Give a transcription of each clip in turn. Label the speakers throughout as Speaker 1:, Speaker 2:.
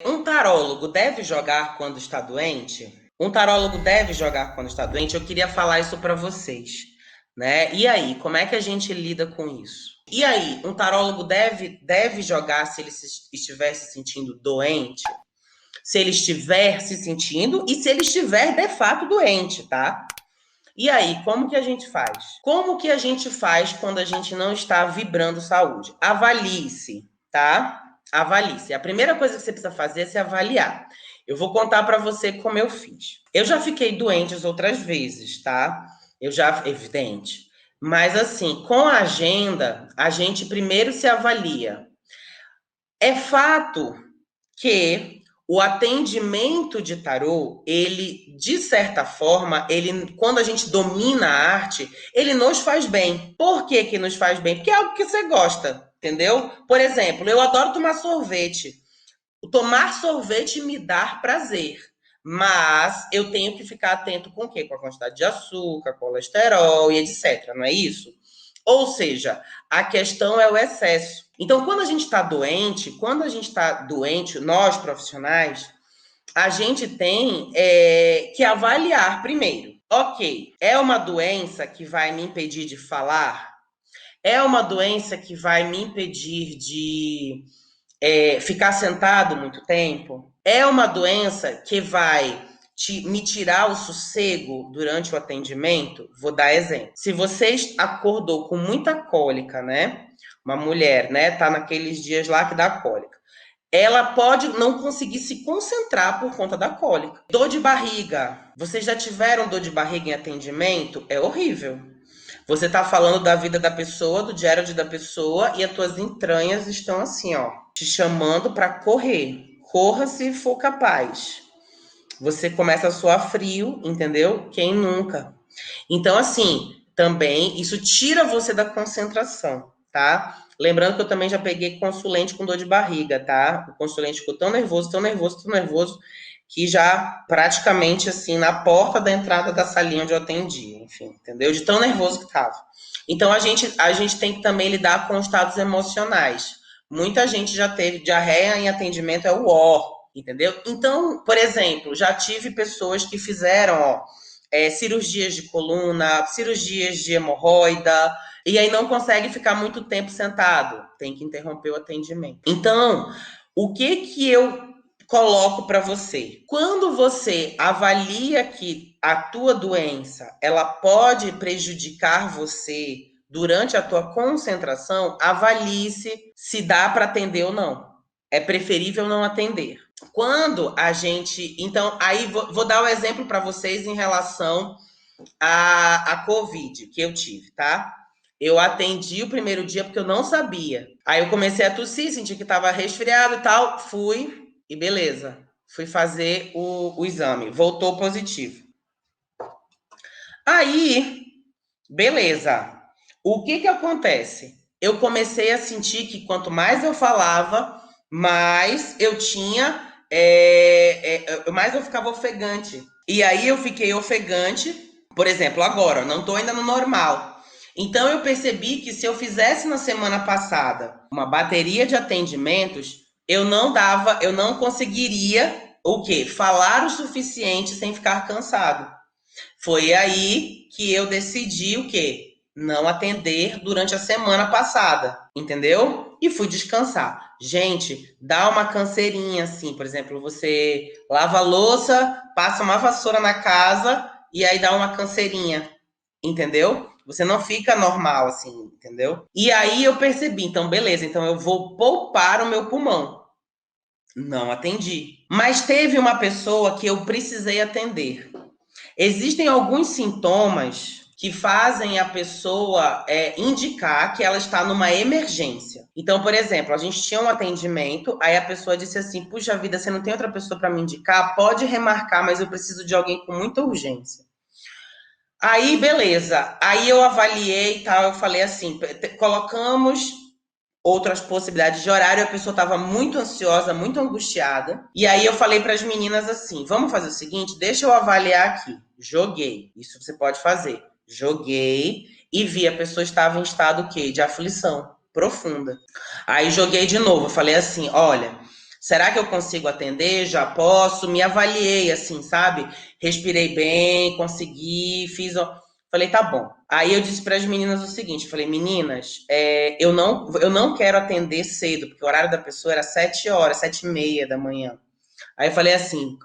Speaker 1: Um tarólogo deve jogar quando está doente? Um tarólogo deve jogar quando está doente? Eu queria falar isso para vocês, né? E aí, como é que a gente lida com isso? E aí, um tarólogo deve jogar se ele estiver se sentindo doente? Se ele estiver se sentindo e se ele estiver de fato doente, tá? E aí, como que a gente faz? Como que a gente faz quando a gente não está vibrando saúde? Avalie-se, tá? Avalie-se. A primeira coisa que você precisa fazer é se avaliar. Eu vou contar para você como eu fiz. Eu já fiquei doente outras vezes, tá? Eu já, evidente. Mas assim, com a agenda, a gente primeiro se avalia. É fato que o atendimento de tarô, ele, de certa forma, ele, quando a gente domina a arte, ele nos faz bem. Por que que nos faz bem? Porque é algo que você gosta, entendeu? Por exemplo, eu adoro tomar sorvete. O tomar sorvete me dá prazer. Mas eu tenho que ficar atento com o quê? Com a quantidade de açúcar, colesterol e etc. Não é isso? Ou seja, a questão é o excesso. Então, quando a gente está doente, nós profissionais, a gente tem que avaliar primeiro. Ok, é uma doença que vai me impedir de falar? É uma doença que vai me impedir de ficar sentado muito tempo? É uma doença que vai me tirar o sossego durante o atendimento? Vou dar exemplo. Se você acordou com muita cólica, né? Uma mulher, né? Tá naqueles dias lá que dá cólica. Ela pode não conseguir se concentrar por conta da cólica. Dor de barriga. Vocês já tiveram dor de barriga em atendimento? É horrível. Você tá falando da vida da pessoa, do diário da pessoa, e as tuas entranhas estão assim, ó, te chamando para correr. Corra se for capaz. Você começa a suar frio, entendeu? Quem nunca? Então, assim, também isso tira você da concentração, tá? Lembrando que eu também já peguei consulente com dor de barriga, tá? O consulente ficou tão nervoso, tão nervoso, tão nervoso, que já praticamente assim, na porta da entrada da salinha onde eu atendia, enfim, entendeu? De tão nervoso que tava. Então a gente tem que também lidar com estados emocionais. Muita gente já teve diarreia em atendimento, é o ó, entendeu? Então, por exemplo, já tive pessoas que fizeram, ó, cirurgias de coluna, cirurgias de hemorroida, e aí não consegue ficar muito tempo sentado, tem que interromper o atendimento. Então, o que que eu coloco para você? Quando você avalia que a tua doença, ela pode prejudicar você durante a tua concentração, avalie se dá para atender ou não. É preferível não atender. Quando a gente. Então, aí vou dar o um exemplo para vocês em relação à Covid que eu tive, tá? Eu atendi o primeiro dia porque eu não sabia. Aí eu comecei a tossir, senti que estava resfriado e tal. Fui e beleza. Fui fazer o exame. Voltou positivo. Aí, beleza. O que que acontece? Eu comecei a sentir que quanto mais eu falava, mais eu tinha, mais eu ficava ofegante. E aí eu fiquei ofegante, por exemplo, agora, não estou ainda no normal. Então eu percebi que se eu fizesse na semana passada uma bateria de atendimentos, eu não conseguiria o quê? Falar o suficiente sem ficar cansado. Foi aí que eu decidi o quê? Não atender durante a semana passada, entendeu? E fui descansar. Gente, dá uma canseirinha assim, por exemplo, você lava a louça, passa uma vassoura na casa e aí dá uma canseirinha, entendeu? Você não fica normal assim, entendeu? E aí eu percebi, então beleza, então eu vou poupar o meu pulmão. Não atendi. Mas teve uma pessoa que eu precisei atender. Existem alguns sintomas que fazem a pessoa indicar que ela está numa emergência. Então, por exemplo, a gente tinha um atendimento, aí a pessoa disse assim: puxa vida, você não tem outra pessoa para me indicar? Pode remarcar, mas eu preciso de alguém com muita urgência. Aí, beleza. Aí eu avaliei e tal, eu falei assim: colocamos outras possibilidades de horário, a pessoa estava muito ansiosa, muito angustiada. E aí eu falei para as meninas assim: vamos fazer o seguinte, deixa eu avaliar aqui. Joguei, isso você pode fazer. Joguei e vi a pessoa estava em estado o quê? De aflição profunda. Aí joguei de novo, falei assim: olha, Será que eu consigo atender? Já posso? Me avaliei, assim, sabe? Respirei bem, consegui, fiz... Falei, tá bom. Aí eu disse para as meninas o seguinte, falei, meninas, eu não quero atender cedo, porque o horário da pessoa era 7 horas, 7h30 da manhã. Aí eu falei assim,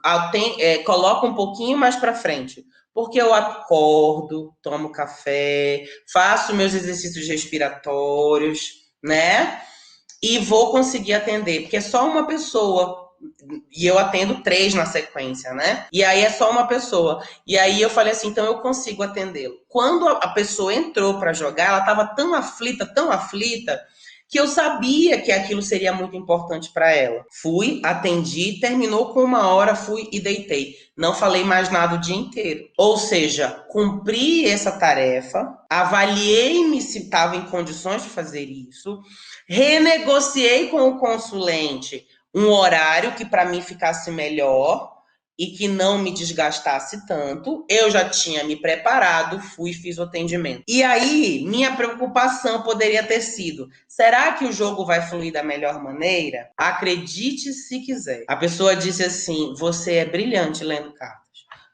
Speaker 1: coloca um pouquinho mais para frente, porque eu acordo, tomo café, faço meus exercícios respiratórios, né? E vou conseguir atender, porque é só uma pessoa. E eu atendo 3 na sequência, né? E aí é só uma pessoa. E aí eu falei assim, então eu consigo atendê-lo. Quando a pessoa entrou para jogar, ela estava tão aflita, que eu sabia que aquilo seria muito importante para ela. Fui, atendi, terminou com 1 hora, fui e deitei. Não falei mais nada o dia inteiro. Ou seja, cumpri essa tarefa, avaliei-me se estava em condições de fazer isso, renegociei com o consulente um horário que para mim ficasse melhor e que não me desgastasse tanto. Eu já tinha me preparado, fui e fiz o atendimento. E aí, minha preocupação poderia ter sido: será que o jogo vai fluir da melhor maneira? Acredite se quiser. A pessoa disse assim: você é brilhante lendo cartas.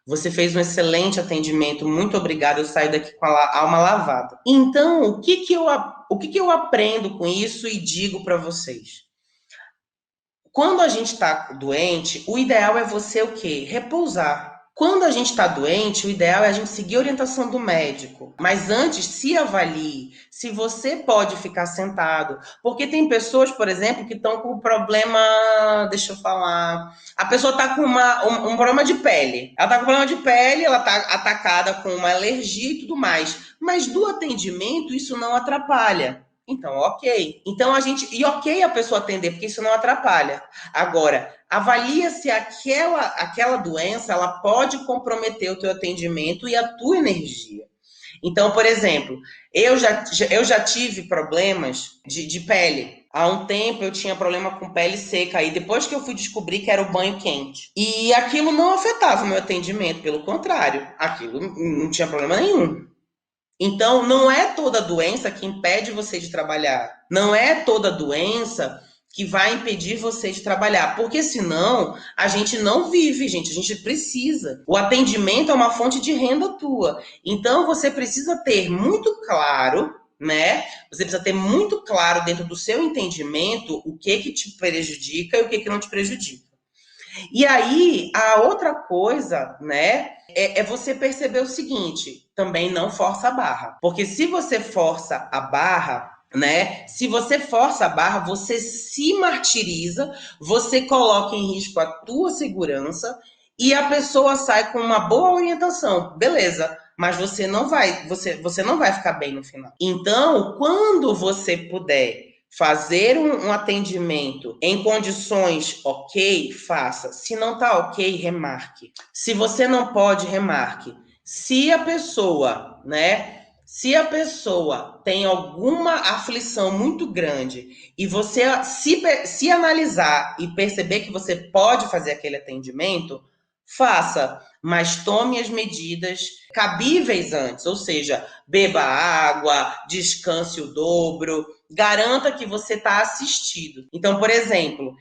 Speaker 1: Você fez um excelente atendimento, muito obrigada. Eu saio daqui com a alma lavada. Então, o que que eu aprendo com isso e digo para vocês? Quando a gente está doente, o ideal é você o quê? Repousar. Quando a gente está doente, o ideal é a gente seguir a orientação do médico. Mas antes, se avalie se você pode ficar sentado. Porque tem pessoas, por exemplo, que estão com problema... Deixa eu falar... A pessoa está com um problema de pele. Ela está com problema de pele, ela está atacada com uma alergia e tudo mais. Mas do atendimento, isso não atrapalha. Então, ok. Então e ok a pessoa atender, porque isso não atrapalha. Agora, avalia se aquela doença ela pode comprometer o teu atendimento e a tua energia. Então, por exemplo, eu já tive problemas de pele. Há um tempo eu tinha problema com pele seca. E depois que eu fui descobrir que era o banho quente. E aquilo não afetava o meu atendimento, pelo contrário. Aquilo não tinha problema nenhum. Então, não é toda doença que impede você de trabalhar. Não é toda doença que vai impedir você de trabalhar. Porque senão, a gente não vive, gente. A gente precisa. O atendimento é uma fonte de renda tua. Então, você precisa ter muito claro, né? Você precisa ter muito claro dentro do seu entendimento o que te prejudica e o que não te prejudica. E aí, a outra coisa, né, é você perceber o seguinte, também não força a barra. Porque se você força a barra, né, se você força a barra, você se martiriza, você coloca em risco a tua segurança e a pessoa sai com uma boa orientação. Beleza, mas você não vai ficar bem no final. Então, quando você puder fazer um atendimento em condições ok, faça. Se não tá ok, remarque. Se você não pode, remarque. Se a pessoa, né? Se a pessoa tem alguma aflição muito grande e você se analisar e perceber que você pode fazer aquele atendimento, faça, mas tome as medidas cabíveis antes, ou seja, beba água, descanse o dobro, garanta que você está assistido. Então, por exemplo,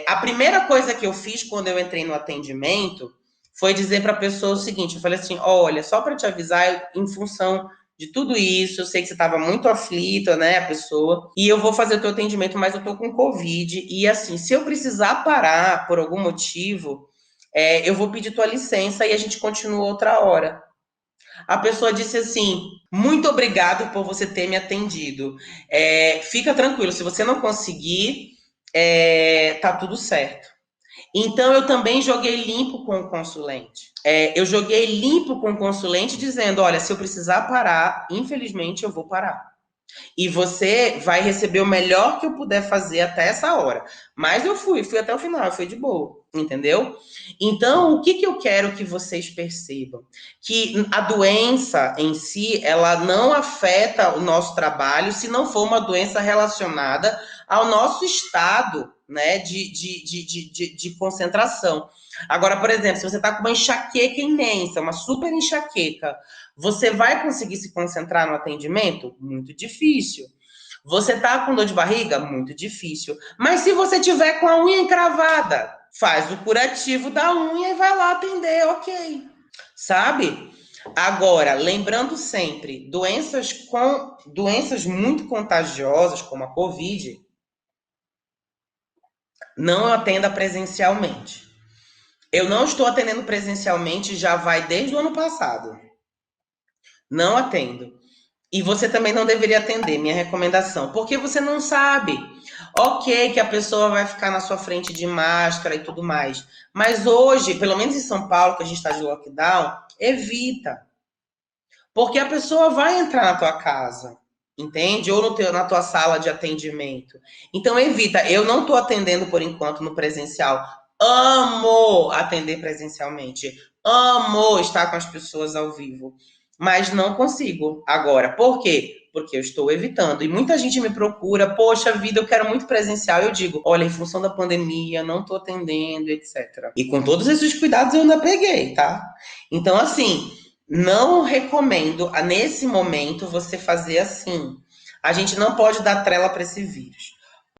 Speaker 1: a primeira coisa que eu fiz quando eu entrei no atendimento foi dizer para a pessoa o seguinte, eu falei assim, olha, só para te avisar, em função de tudo isso, eu sei que você estava muito aflita, né, a pessoa, e eu vou fazer o teu atendimento, mas eu tô com Covid, e assim, se eu precisar parar por algum motivo, eu vou pedir tua licença e a gente continua outra hora. A pessoa disse assim, muito obrigado por você ter me atendido. Fica tranquilo, se você não conseguir, tá tudo certo. Então, eu também joguei limpo com o consulente. Eu joguei limpo com o consulente dizendo, olha, se eu precisar parar, infelizmente eu vou parar. E você vai receber o melhor que eu puder fazer até essa hora. Mas eu fui até o final, eu fui de boa, entendeu? Então, o que eu quero que vocês percebam? Que a doença em si, ela não afeta o nosso trabalho se não for uma doença relacionada ao nosso estado, né, de concentração. Agora, por exemplo, se você está com uma enxaqueca imensa, uma super enxaqueca, você vai conseguir se concentrar no atendimento? Muito difícil. Você tá com dor de barriga? Muito difícil. Mas se você tiver com a unha encravada, faz o curativo da unha e vai lá atender, ok. Sabe? Agora, lembrando sempre, doenças muito contagiosas, como a Covid, não atenda presencialmente. Eu não estou atendendo presencialmente, já vai desde o ano passado. Não atendo. E você também não deveria atender, minha recomendação, porque você não sabe. Ok, que a pessoa vai ficar na sua frente de máscara e tudo mais. Mas hoje, pelo menos em São Paulo, que a gente está de lockdown, evita. Porque a pessoa vai entrar na tua casa, entende? Ou na tua sala de atendimento. Então, evita. Eu não estou atendendo, por enquanto, no presencial. Amo atender presencialmente. Amo estar com as pessoas ao vivo. Mas não consigo agora. Por quê? Porque eu estou evitando. E muita gente me procura, poxa vida, eu quero muito presencial. Eu digo, olha, em função da pandemia, não estou atendendo, etc. E com todos esses cuidados eu ainda peguei, tá? Então, assim, não recomendo, nesse momento, você fazer assim. A gente não pode dar trela para esse vírus.